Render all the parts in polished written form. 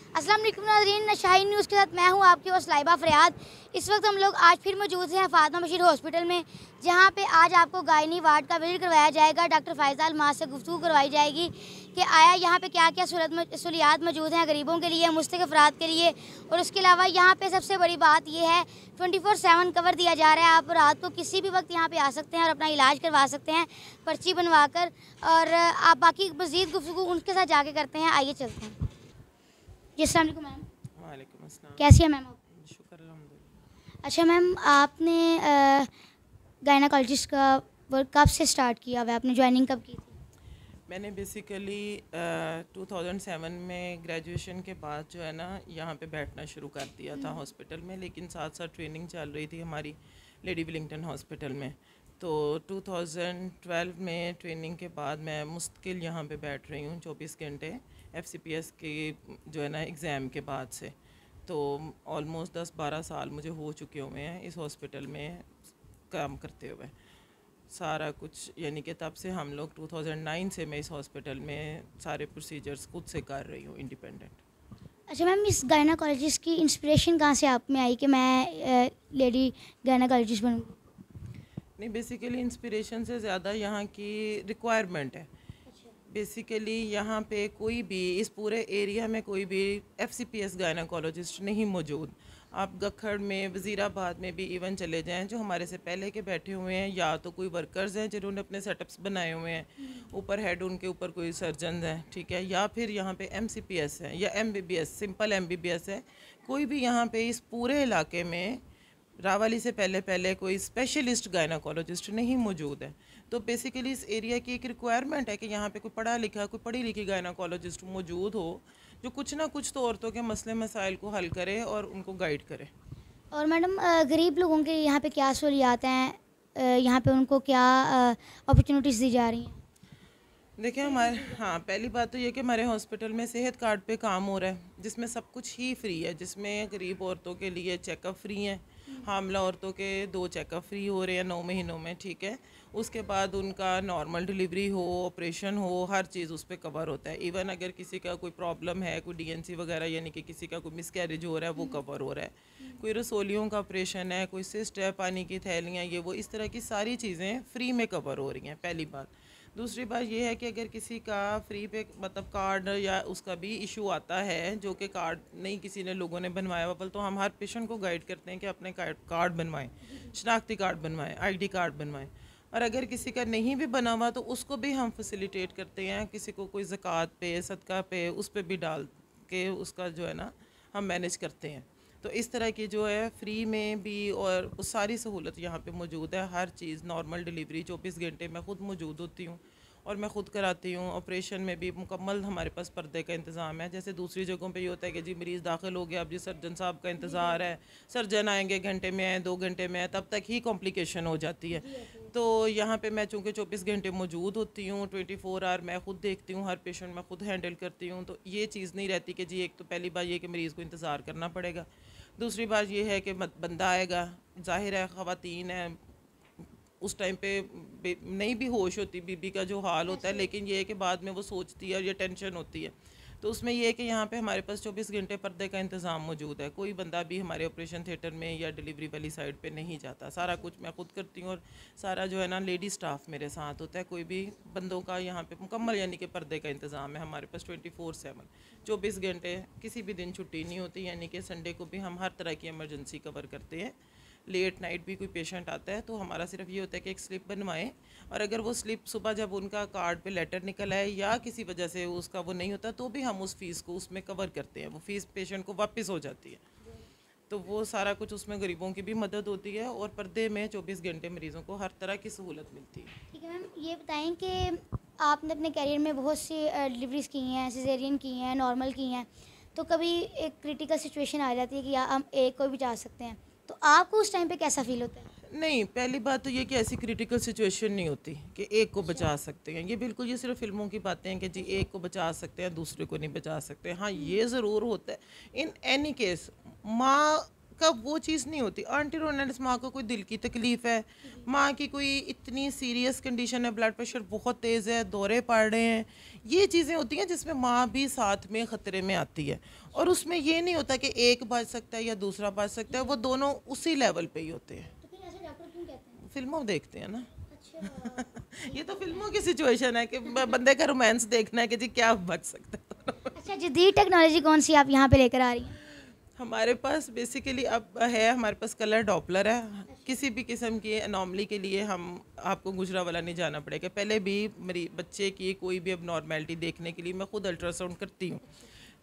अस्सलाम वालेकुम नाज़रीन, शाहीन न्यूज़ के साथ मैं हूं आपकी होस्ट लाइबा फ़रियाद। इस वक्त हम लोग आज फिर मौजूद हैं फातिमा बशीर हॉस्पिटल में, जहां पे आज आपको गायनी वार्ड का विजिट करवाया जाएगा। डॉक्टर फ़ायज़ा अलमास से गुफ्तगू करवाई जाएगी कि आया यहाँ पे क्या क्या सहूलियात मौजूद हैं गरीबों के लिए, मुस्तक अफराद के लिए। और उसके अलावा यहाँ पे सबसे बड़ी बात यह है 24/7 कवर दिया जा रहा है। आप रात को किसी भी वक्त यहाँ पे आ सकते हैं और अपना इलाज करवा सकते हैं पर्ची बनवा कर। और आप बाकी मज़ीद गुफ्तगू उनके साथ जाके करते हैं। आइए चलते हैं जी। अस्सलाम वालेकुम मैम। वालेकुम अस्सलाम। कैसी है मैम आप? शुक्र अल्हम्दुलिल्लाह। अच्छा मैम, आपने गायनाकोलॉजिस्ट का वर्क कब से स्टार्ट किया हुआ है? आपने ज्वाइनिंग कब की थी? मैंने बेसिकली 2007 में ग्रेजुएशन के बाद जो है ना यहाँ पे बैठना शुरू कर दिया था हॉस्पिटल में, लेकिन साथ साथ ट्रेनिंग चल रही थी हमारी लेडी विलिंगटन हॉस्पिटल में। तो 2012 में ट्रेनिंग के बाद मैं मुस्तकिल यहाँ पे बैठ रही हूँ 24 घंटे FCPS के जो है ना एग्ज़ाम के बाद से। तो ऑलमोस्ट 10-12 साल मुझे हो चुके हुए हैं इस हॉस्पिटल में काम करते हुए। सारा कुछ यानी कि तब से हम लोग 2009 से मैं इस हॉस्पिटल में सारे प्रोसीजर्स खुद से कर रही हूँ इंडिपेंडेंट। अच्छा मैम, इस गायनाकोलॉजिस्ट की इंस्पिरेशन कहाँ से आप में आई कि मैं लेडी गायनाकोलॉजिस्ट बनूँ? नहीं, बेसिकली इंस्पिरेशन से ज़्यादा यहाँ की रिक्वायरमेंट है। बेसिकली यहाँ पे कोई भी इस पूरे एरिया में कोई भी FCPS गायनाकोलॉजिस्ट नहीं मौजूद। आप गखड़ में, वज़ीराबाद में भी इवन चले जाएं, जो हमारे से पहले के बैठे हुए हैं, या तो कोई वर्कर्स हैं जिन्होंने अपने सेटअप्स बनाए हुए हैं, ऊपर हेड उनके ऊपर कोई सर्जन हैं, ठीक है, या फिर यहाँ पे MCPS है या MBBS, सिंपल MBBS है। कोई भी यहाँ पे इस पूरे इलाके में रावाली से पहले कोई स्पेशलिस्ट गायनाकोलॉजिस्ट नहीं मौजूद है। तो बेसिकली इस एरिया की एक रिक्वायरमेंट है कि यहाँ पे कोई पढ़ा लिखा, कोई पढ़ी लिखी गायनाकोलॉजिस्ट मौजूद हो, जो कुछ ना कुछ तो औरतों के मसले मसाइल को हल करे और उनको गाइड करे। और मैडम, गरीब लोगों के यहाँ पे क्या सहूलियात हैं? यहाँ पे उनको क्या अपॉर्चुनिटीज़ दी जा रही हैं? देखिए हमारे, हाँ, पहली बात तो ये कि हमारे हॉस्पिटल में सेहत कार्ड पे काम हो रहा है, जिसमें सब कुछ ही फ्री है, जिसमें गरीब औरतों के लिए चेकअप फ्री हैं, हामला औरतों के 2 चेकअप फ्री हो रहे हैं 9 महीनों में, ठीक है। उसके बाद उनका नॉर्मल डिलीवरी हो, ऑपरेशन हो, हर चीज़ उस पर कवर होता है। इवन अगर किसी का कोई प्रॉब्लम है, कोई DNC वगैरह यानी कि किसी का कोई मिसकैरेज हो रहा है, वो कवर हो रहा है। कोई रसोलियों का ऑपरेशन है, कोई सिस्ट है, पानी की थैलियाँ, ये वो, इस तरह की सारी चीज़ें फ्री में कवर हो रही हैं, पहली बात। दूसरी बात ये है कि अगर किसी का फ्री पे मतलब कार्ड या उसका भी इशू आता है, जो कि कार्ड नहीं किसी ने लोगों ने बनवाया हुआ, तो हम हर पेशेंट को गाइड करते हैं कि अपने कार्ड बनवाएं, शनाख्ती कार्ड बनवाएं, ID कार्ड बनवाएं। और अगर किसी का नहीं भी बना हुआ तो उसको भी हम फैसिलिटेट करते हैं। किसी को कोई ज़कात पे, सदका पे, उस पर भी डाल के उसका जो है ना हम मैनेज करते हैं। तो इस तरह की जो है फ्री में भी, और वो सारी सहूलत यहाँ पे मौजूद है। हर चीज़, नॉर्मल डिलीवरी 24 घंटे मैं ख़ुद मौजूद होती हूँ और मैं ख़ुद कराती हूँ। ऑपरेशन में भी मुकम्मल हमारे पास पर्दे का इंतज़ाम है। जैसे दूसरी जगहों पे ये होता है कि जी मरीज़ दाखिल हो गया, अब जी सर्जन साहब का इंतज़ार है, सर्जन आएंगे, घंटे में आए, 2 घंटे में आए, तब तक ही कॉम्प्लिकेशन हो जाती है। तो यहाँ पे मैं चूँकि 24 घंटे मौजूद होती हूँ, 24 आवर मैं ख़ुद देखती हूँ, हर पेशेंट मैं ख़ुद हैंडल करती हूँ। तो ये चीज़ नहीं रहती कि जी, एक तो पहली बात ये कि मरीज़ को इंतज़ार करना पड़ेगा, दूसरी बात ये है कि बंदा आएगा, जाहिर है ख़वातीन है, उस टाइम पे नहीं भी होश होती बीबी का जो हाल होता है, लेकिन ये है कि बाद में वो सोचती है और ये टेंशन होती है। तो उसमें ये है कि यहाँ पे हमारे पास 24 घंटे पर्दे का इंतज़ाम मौजूद है। कोई बंदा भी हमारे ऑपरेशन थिएटर में या डिलीवरी वाली साइड पे नहीं जाता। सारा कुछ मैं खुद करती हूँ और सारा जो है ना लेडी स्टाफ मेरे साथ होता है। कोई भी बंदों का यहाँ पे मुकम्मल यानी कि पर्दे का इंतज़ाम है हमारे पास 24/7, 24 घंटे, किसी भी दिन छुट्टी नहीं होती। यानी कि संडे को भी हम हर तरह की इमरजेंसी कवर करते हैं। लेट नाइट भी कोई पेशेंट आता है तो हमारा सिर्फ ये होता है कि एक स्लिप बनवाएं, और अगर वो स्लिप सुबह जब उनका कार्ड पे लेटर निकल आए या किसी वजह से उसका वो नहीं होता, तो भी हम उस फ़ीस को उसमें कवर करते हैं। वो फ़ीस पेशेंट को वापस हो जाती है। तो वो सारा कुछ उसमें गरीबों की भी मदद होती है और पर्दे में 24 घंटे मरीज़ों को हर तरह की सहूलत मिलती है। ठीक है मैम, ये बताएं कि आपने अपने करियर में बहुत सी डिलीवरीज की हैं, सिजेरियन की हैं, नॉर्मल की हैं, तो कभी एक क्रिटिकल सिचुएशन आ जाती है कि या हम एक को भी बचा सकते हैं, तो आपको उस टाइम पे कैसा फील होता है? नहीं, पहली बात तो ये कि ऐसी क्रिटिकल सिचुएशन नहीं होती कि एक को बचा सकते हैं। ये बिल्कुल, ये सिर्फ फिल्मों की बातें हैं कि जी एक को बचा सकते हैं, दूसरे को नहीं बचा सकते। हाँ, ये ज़रूर होता है इन एनी केस, माँ कब वो चीज़ नहीं होती। आंटी रोनेटिस माँ को कोई दिल की तकलीफ़ है, माँ की कोई इतनी सीरियस कंडीशन है, ब्लड प्रेशर बहुत तेज़ है, दौरे पड़ रहे हैं, ये चीज़ें होती हैं जिसमें माँ भी साथ में ख़तरे में आती है। और उसमें ये नहीं होता कि एक बच सकता है या दूसरा बच सकता है, वो दोनों उसी लेवल पे ही होते हैं। तो फिर ऐसे डॉक्टर क्यों कहते हैं? फिल्मों देखते हैं ना। अच्छा। ये तो फिल्मों की सिचुएशन है कि बंदे का रोमांस देखना है कि जी क्या बच सकता है। अच्छा, जदीद टेक्नोलॉजी कौन सी आप यहाँ पे लेकर आ रही हैं? हमारे पास बेसिकली अब है, हमारे पास कलर डॉपलर है। किसी भी किस्म की अनोमली के लिए हम आपको गुजरावाला नहीं जाना पड़ेगा। पहले भी मेरी बच्चे की कोई भी अब नॉर्मेलिटी देखने के लिए मैं खुद अल्ट्रासाउंड करती हूँ,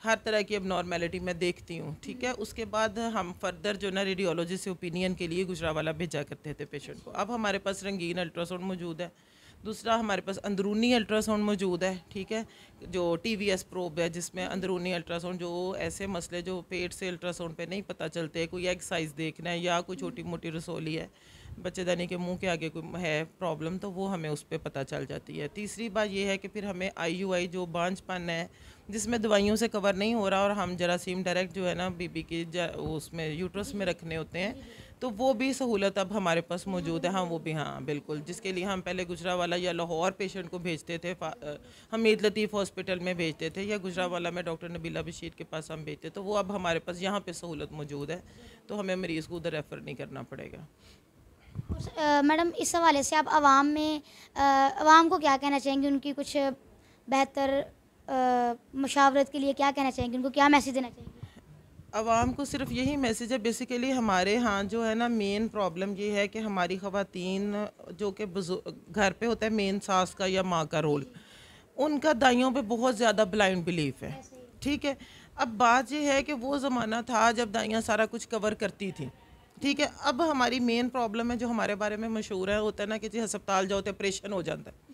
हर तरह की अब नॉर्मेलिटी मैं देखती हूँ, ठीक है। उसके बाद हम फर्दर जो ना रेडियोलॉजी से ओपिनियन के लिए गुजरावाला भेजा करते थे पेशेंट को। अब हमारे पास रंगीन अल्ट्रासाउंड मौजूद है। दूसरा हमारे पास अंदरूनी अल्ट्रासाउंड मौजूद है, ठीक है, जो TVS प्रोब है, जिसमें अंदरूनी अल्ट्रासाउंड जो ऐसे मसले जो पेट से अल्ट्रासाउंड पे नहीं पता चलते, कोई एग साइज़ देखना है या कोई छोटी मोटी रसोली है, बच्चेदानी के मुंह के आगे कोई है प्रॉब्लम, तो वो हमें उस पर पता चल जाती है। तीसरी बात ये है कि फिर हमें IUI जो बांझपन है जिसमें दवाइयों से कवर नहीं हो रहा और हम जरासीम डायरेक्ट जो है ना बीबी की उसमें यूट्रस में रखने होते हैं, तो वो भी सहूलत अब हमारे पास मौजूद है। हाँ वो भी, हाँ बिल्कुल, जिसके लिए हम पहले गुजरावाला या लाहौर पेशेंट को भेजते थे, हमीद लतीफ़ हॉस्पिटल में भेजते थे, या गुजरावाला में डॉक्टर नबीला बशीर के पास हम भेजते, तो वो अब हमारे पास यहाँ पे सहूलत मौजूद है, तो हमें मरीज़ को उधर रेफ़र नहीं करना पड़ेगा। मैडम, इस हवाले से आप आवाम में आवाम को क्या कहना चाहेंगे? उनकी कुछ बेहतर मशावरत के लिए क्या कहना चाहेंगे? उनको क्या मैसेज देना चाहेंगे? आवाम को सिर्फ यही मैसेज है, बेसिकली हमारे यहाँ जो है ना मेन प्रॉब्लम ये है कि हमारी ख़वातीन जो कि घर पे होता है मेन सास का या माँ का रोल, उनका दाइयों पे बहुत ज़्यादा ब्लाइंड बिलीफ है, ठीक है। अब बात ये है कि वो ज़माना था जब दाइयाँ सारा कुछ कवर करती थी, ठीक है। अब हमारी मेन प्रॉब्लम है जो हमारे बारे में मशहूर है, होता है ना कि जी अस्पताल जाओ तो ऑपरेशन हो जाता है।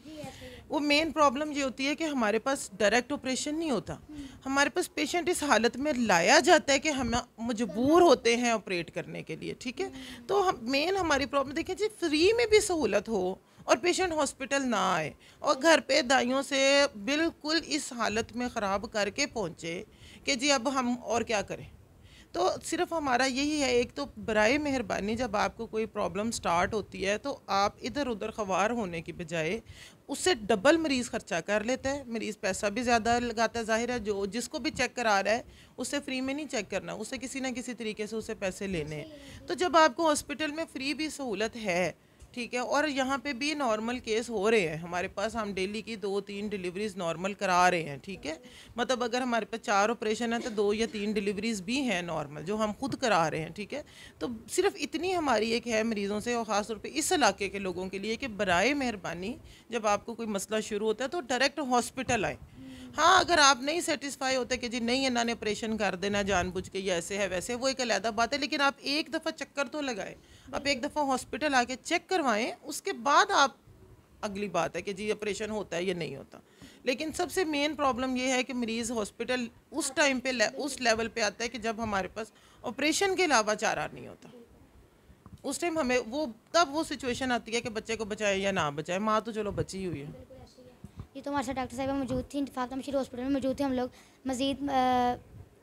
वो मेन प्रॉब्लम ये होती है कि हमारे पास डायरेक्ट ऑपरेशन नहीं होता, हमारे पास पेशेंट इस हालत में लाया जाता है कि हम मजबूर होते हैं ऑपरेट करने के लिए, ठीक है। तो हम मेन हमारी प्रॉब्लम देखिए जी, फ्री में भी सहूलत हो और पेशेंट हॉस्पिटल ना आए और घर पे दाइयों से बिल्कुल इस हालत में ख़राब करके पहुँचे कि जी अब हम और क्या करें। तो सिर्फ हमारा यही है, एक तो बराए मेहरबानी जब आपको कोई प्रॉब्लम स्टार्ट होती है तो आप इधर उधर ख़वार होने की बजाय उससे डबल मरीज़ ख़र्चा कर लेता है, मरीज़ पैसा भी ज़्यादा लगाता है। ज़ाहिर है जो जिसको भी चेक करा रहा है उससे फ्री में नहीं चेक करना, उससे किसी ना किसी तरीके से उससे पैसे लेने हैं। तो जब आपको हॉस्पिटल में फ्री भी सहूलत है, ठीक है, और यहाँ पे भी नॉर्मल केस हो रहे हैं हमारे पास, हम डेली की 2-3 डिलीवरीज नॉर्मल करा रहे हैं, ठीक है। मतलब अगर हमारे पास 4 ऑपरेशन है तो 2 या 3 डिलीवरीज भी हैं नॉर्मल जो हम खुद करा रहे हैं, ठीक है। तो सिर्फ इतनी हमारी एक है मरीज़ों से और ख़ास तौर पे इस इलाके के लोगों के लिए कि बराए मेहरबानी जब आपको कोई मसला शुरू होता है तो डायरेक्ट हॉस्पिटल आए। हाँ, अगर आप नहीं सेटिस्फाई होते कि जी नहीं इन्होंने ऑपरेशन कर देना जानबूझ के या ऐसे है वैसे, वो एक अलग बात है, लेकिन आप एक दफ़ा चक्कर तो लगाएं, आप एक दफ़ा हॉस्पिटल आके चेक करवाएं, उसके बाद आप अगली बात है कि जी ऑपरेशन होता है या नहीं होता। लेकिन सबसे मेन प्रॉब्लम ये है कि मरीज़ हॉस्पिटल उस टाइम पे उस लेवल पे आता है कि जब हमारे पास ऑपरेशन के अलावा चारा नहीं होता। उस टाइम हमें वो तब वो सिचुएशन आती है कि बच्चे को बचाए या ना बचाए, माँ तो चलो बची हुई है। ये तो हमारे साथ डॉक्टर साहिबा मौजूद थी, फातिमा बशीर हॉस्पिटल में मौजूद थे। हम लोग मज़ीद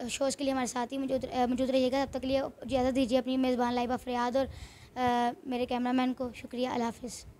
शोज़ के लिए हमारे साथ ही मौजूद रहिएगा। तब तक के लिए इजाज़त दीजिए अपनी मेज़बान लाइबा फ़रियाद और मेरे कैमरामैन को। शुक्रिया, अल्लाह हाफ़िज़।